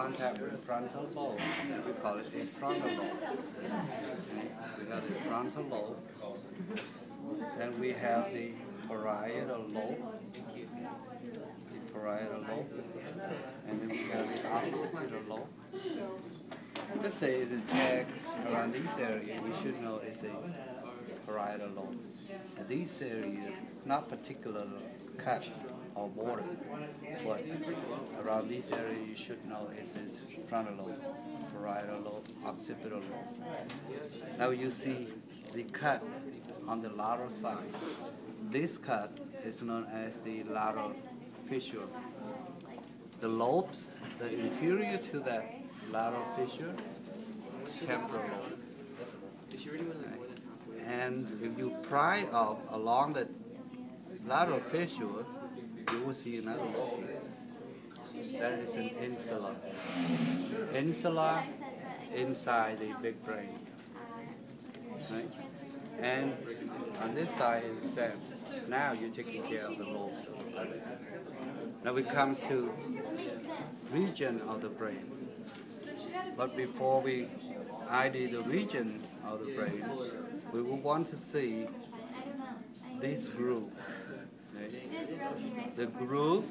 contact with the frontal lobe, we call it a frontal lobe. Okay? We have the frontal lobe. Then we have the parietal lobe. And then we have the occipital lobe. Let's say it's a tag around this area, you should know it's a parietal lobe. And these areas, not particularly cut or bordered, but around this area you should know it's a frontal lobe, parietal lobe, occipital lobe. Now you see the cut on the lateral side. This cut is known as the lateral fissure. The lobes, the inferior to that lateral fissure, temporal lobe. And if you pry off along the lateral fissure, you will see another lobe. That is an insula. Insula inside the big brain. Right? And on this side is the same. Now you're taking care of the lobes. Now it comes to region of the brain. But before we ID the region of the brain, we will want to see this groove. Okay? The groove,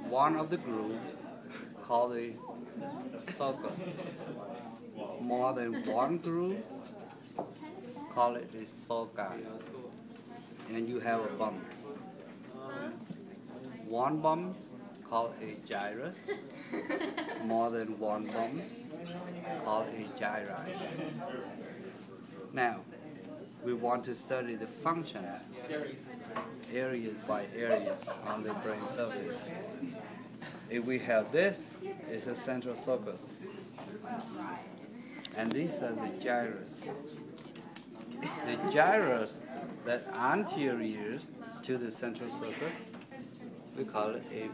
one of the groove called the sulcus. More than one groove, call it the sulci. And you have a bump. One bump called a gyrus. More than one bump called a gyri. Now, we want to study the function areas by areas on the brain surface. If we have this, it's a central sulcus. And these are the gyrus. The gyrus that anterior to the central sulcus, we call it a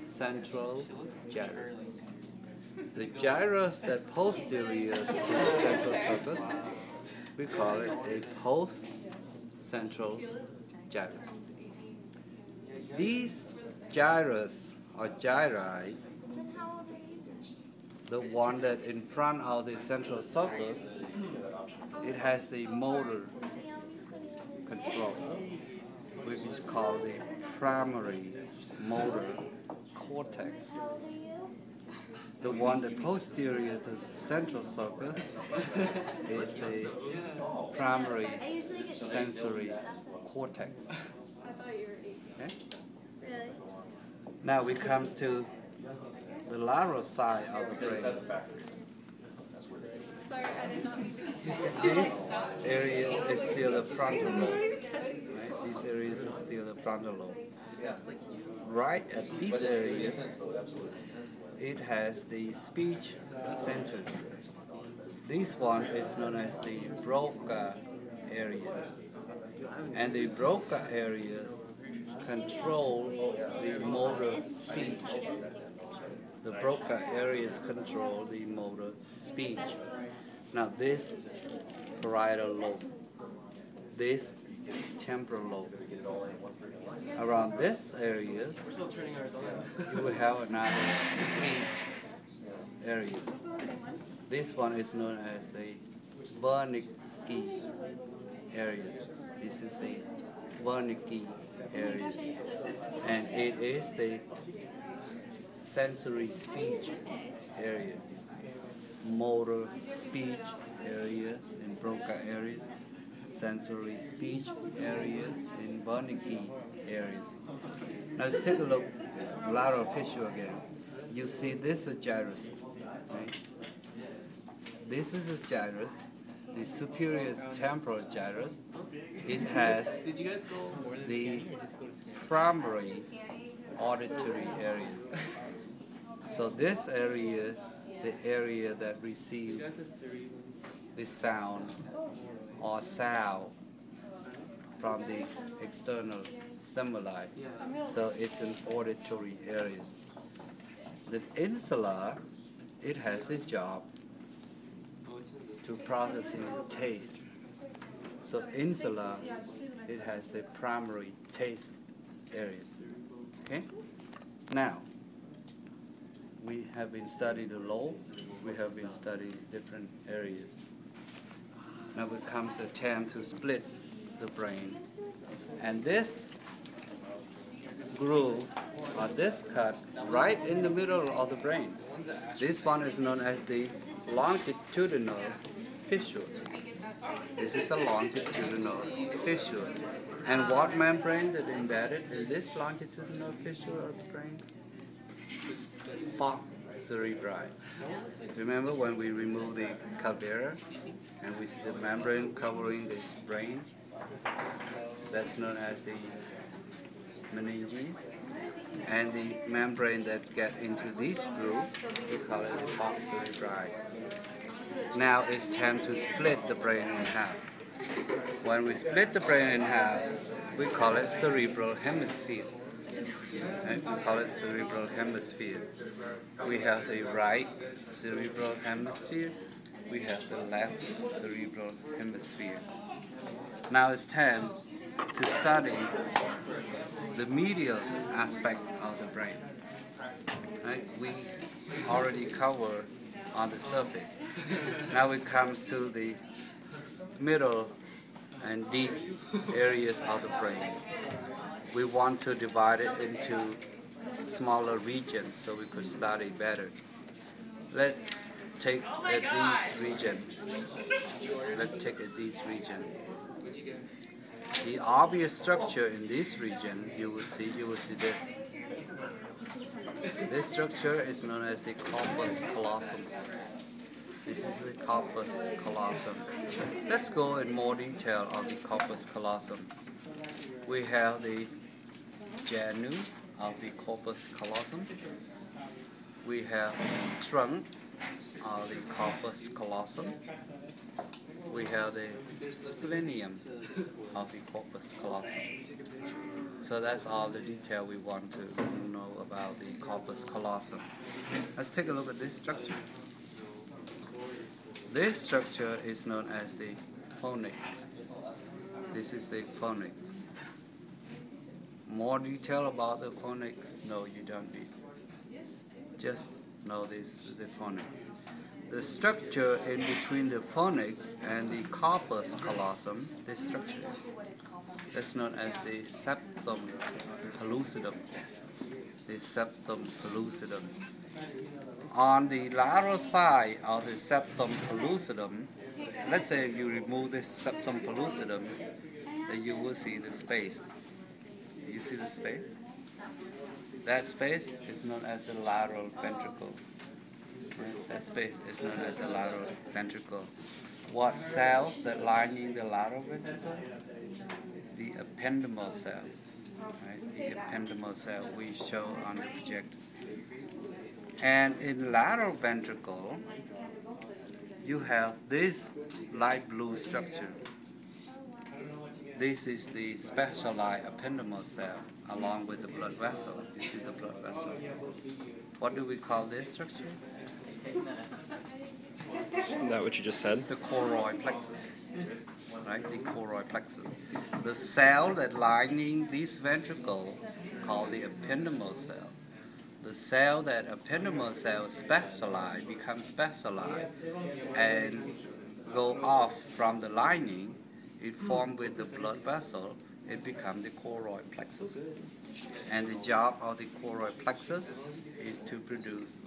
precentral gyrus. The gyrus that posterior to the central sulcus, we call it a post-central gyrus. These gyrus or gyri, the one that in front of the central sulcus, it has the motor control, which is called the primary motor cortex. The one that posterior to the central sulcus is the primary sensory cortex. Okay? Now we come to the lateral side of the brain. Sorry, I did not mean to. This area is still the frontal lobe. Right? These areas are still the frontal lobe. Right at these areas, it has the speech center. This one is known as the Broca area. And the Broca areas control the motor speech. The Broca areas control the motor speech. Now this parietal lobe, this temporal lobe. Around this area, you will have another speech area. This one is known as the Wernicke area. This is the Wernicke area. And it is the sensory speech area. Motor speech areas in Broca areas, sensory speech areas in Wernicke areas. Now let's take a look lateral fissure again. You see this is gyrus. Right? This is a gyrus, the superior temporal gyrus. It has the primary auditory areas. So this area, the area that receives the sound or sound from the external stimuli. So it's an auditory area. The insula, it has a job to processing taste. So insula, it has the primary taste areas. Okay? Now, we have been studying the lobe, we have been studying different areas. Now it comes a time to split the brain. And this groove or this cut right in the middle of the brain. This one is known as the longitudinal fissure. This is the longitudinal fissure. And what membrane is embedded in this longitudinal fissure of the brain? Falx cerebri. Remember when we remove the caldera and we see the membrane covering the brain? That's known as the meninges. And the membrane that get into this group, we call it the falx cerebri. Now it's time to split the brain in half. When we split the brain in half, we call it cerebral hemisphere. And we call it cerebral hemisphere. We have the right cerebral hemisphere. We have the left cerebral hemisphere. Now it's time to study the medial aspect of the brain. Right? We already covered on the surface. Now it comes to the middle and deep areas of the brain. We want to divide it into smaller regions so we could study better. Let's take at these regions. Let's take at these regions. The obvious structure in this region, you will see this. This structure is known as the corpus callosum. This is the corpus callosum. Let's go in more detail on the corpus callosum. We have the genu of the corpus callosum. We have the trunk of the corpus callosum. We have the splenium of the corpus callosum. So that's all the detail we want to know about the corpus callosum. Let's take a look at this structure. This structure is known as the fornix. This is the fornix. More detail about the fornix? No, you don't need. Just know this is the fornix. The structure in between the fornix and the corpus callosum, this structure, is known as the septum pellucidum. The septum pellucidum. On the lateral side of the septum pellucidum, let's say you remove this septum pellucidum, then you will see the space. You see the space? That space is known as the lateral ventricle. That space is known as the lateral ventricle. What cells that lining the lateral ventricle? The ependymal cell. Right? The ependymal cell we show on the projector. And in lateral ventricle, you have this light blue structure. This is the specialized ependymal cell along with the blood vessel. You see the blood vessel. What do we call this structure? Isn't that what you just said? The choroid plexus. Right? The choroid plexus. The cell that lining this ventricle called the ependymal cell. The cell that ependymal cell specialize, become specialized and go off from the lining, it formed with the blood vessel, it becomes the choroid plexus. And the job of the choroid plexus is to produce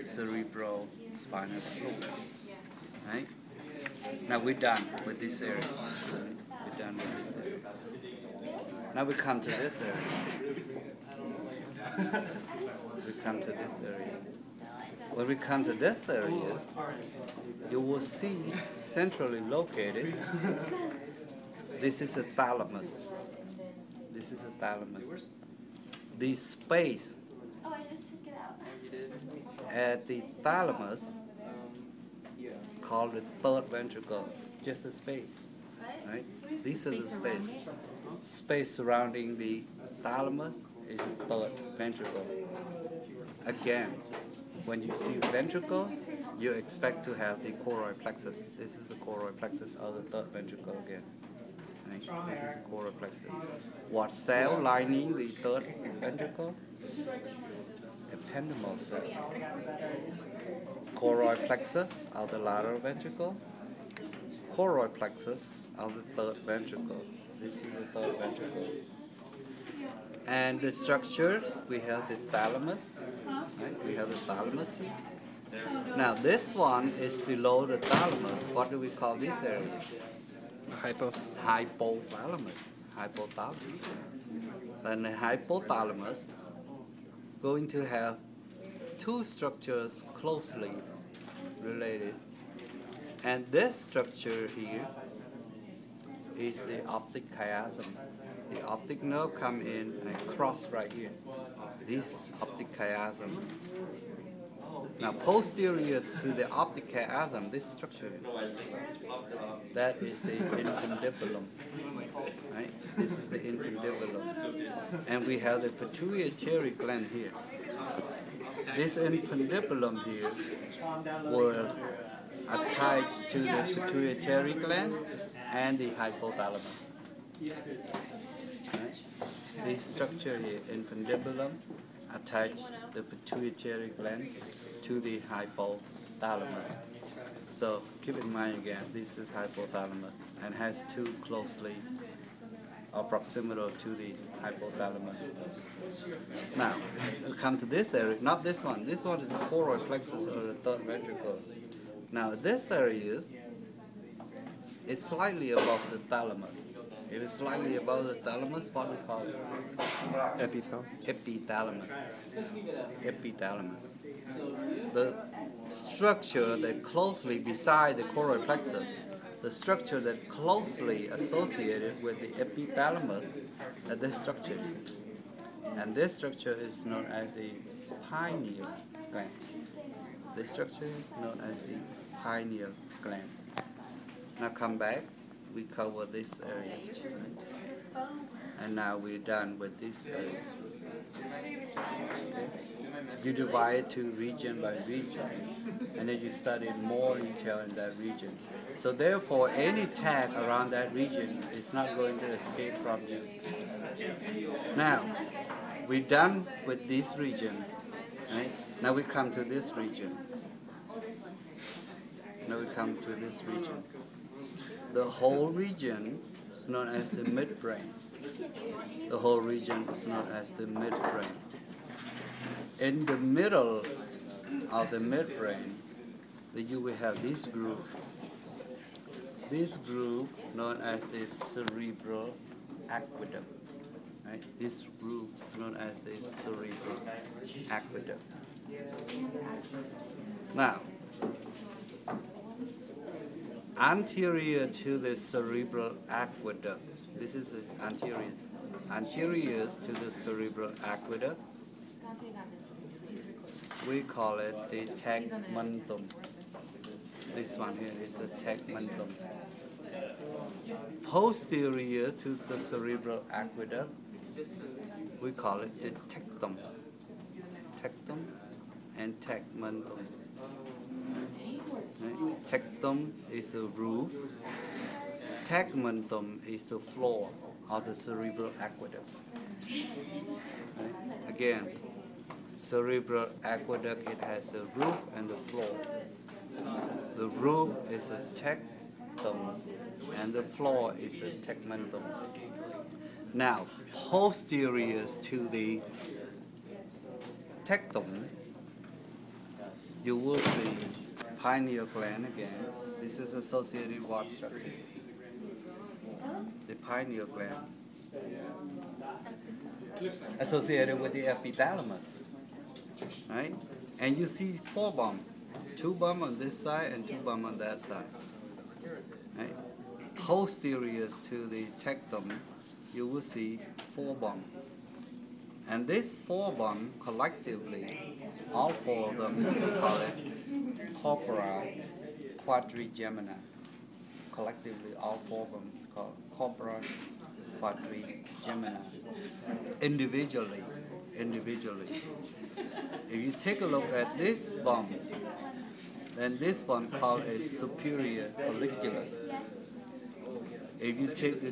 cerebrospinal fluid. Right? Now we're done with this area. We're done with this area. Now we come to this area. We come to this area. When we come to this area, you will see centrally located, this is a thalamus. This is a thalamus. The space at the thalamus, called the third ventricle, just a space. Right? This is the space. Space surrounding the thalamus is the third ventricle. Again, when you see ventricle, you expect to have the choroid plexus. This is the choroid plexus of the third ventricle again. Right? This is the choroid plexus. What cell lining the third ventricle? ependymal cell. Choroid plexus of the lateral ventricle. Choroid plexus of the third ventricle. This is the third ventricle. And the structures, we have the thalamus. Right? We have the thalamus here. Now this one is below the thalamus. What do we call this area? Hypothalamus. Hypothalamus. Then the hypothalamus going to have two structures closely related. And this structure here is the optic chiasm. The optic nerve come in and cross right here. This optic chiasm. Now posterior to the optic chiasm, this structure, that is the infundibulum. Right? This is the infundibulum. And we have the pituitary gland here. This infundibulum here will attach to the pituitary gland and the hypothalamus. Right? This structure here, infundibulum, attached the pituitary gland to the hypothalamus. So keep in mind again, this is hypothalamus and has two closely or proximal to the hypothalamus. Now, we come to this area, not this one. This one is the choroid plexus or the third ventricle. Now, this area is slightly above the thalamus. It is slightly above the thalamus, what we call it? Epithalamus. Epithalamus. The structure that closely beside the choroid plexus, the structure that closely associated with the epithalamus, is this structure. And this structure is known as the pineal gland. This structure is known as the pineal gland. Now come back. We cover this area. And now we're done with this area. Okay. You divide it to region by region, and then you study more detail in that region. So therefore, any tag around that region is not going to escape from you. Now, we're done with this region. Right? Now we come to this region. Now we come to this region. The whole region is known as the midbrain. The whole region is known as the midbrain. In the middle of the midbrain, you will have this groove. This groove known as the cerebral aqueduct. Right? This groove known as the cerebral aqueduct. Now, anterior to the cerebral aqueduct, this is anterior to the cerebral aqueduct, we call it the tegmentum. This one here is the tegmentum. Posterior to the cerebral aqueduct, we call it the tectum. Tectum and tegmentum. Right? Tectum is the roof. Tegmentum is the floor of the cerebral aqueduct. Right? Again, cerebral aqueduct, it has a roof and the floor. The roof is a tectum and the floor is a tegmentum. Now, posterior to the tectum, you will see pineal gland again. This is associated with what structure? The pineal glands. Associated with the epithalamus. Right? And you see four bumps. Two bumps on this side and two bumps on that side. Right? Posterior to the tectum, you will see four bumps. And these four bumps collectively, all four of them, we call it corpora quadrigemina. Collectively, all four of them is called corpora quadrigemina. Individually. If you take a look at this bump, then this one called a superior colliculus. If you take the